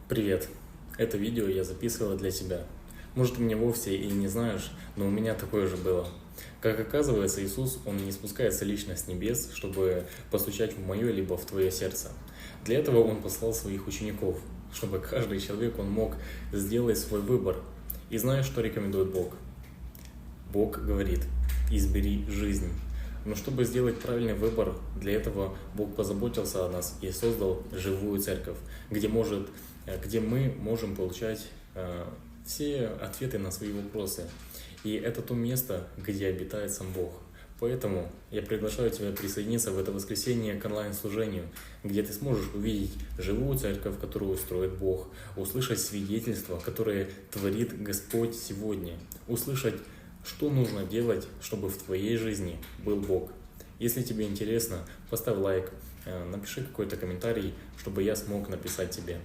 Привет! Это видео я записывала для тебя. Может, ты меня вовсе и не знаешь, но у меня такое же было. Как оказывается, Иисус, Он не спускается лично с небес, чтобы постучать в мое либо в твое сердце. Для этого Он послал своих учеников, чтобы каждый человек он мог сделать свой выбор. И знаешь, что рекомендует Бог? Бог говорит: избери жизнь. Но чтобы сделать правильный выбор, для этого Бог позаботился о нас и создал живую церковь, где мы можем получать все ответы на свои вопросы. И это то место, где обитает сам Бог. Поэтому я приглашаю тебя присоединиться в это воскресенье к онлайн-служению, где ты сможешь увидеть живую церковь, которую устроит Бог, услышать свидетельства, которые творит Господь сегодня, услышать, что нужно делать, чтобы в твоей жизни был Бог. Если тебе интересно, поставь лайк, напиши какой-то комментарий, чтобы я смог написать тебе.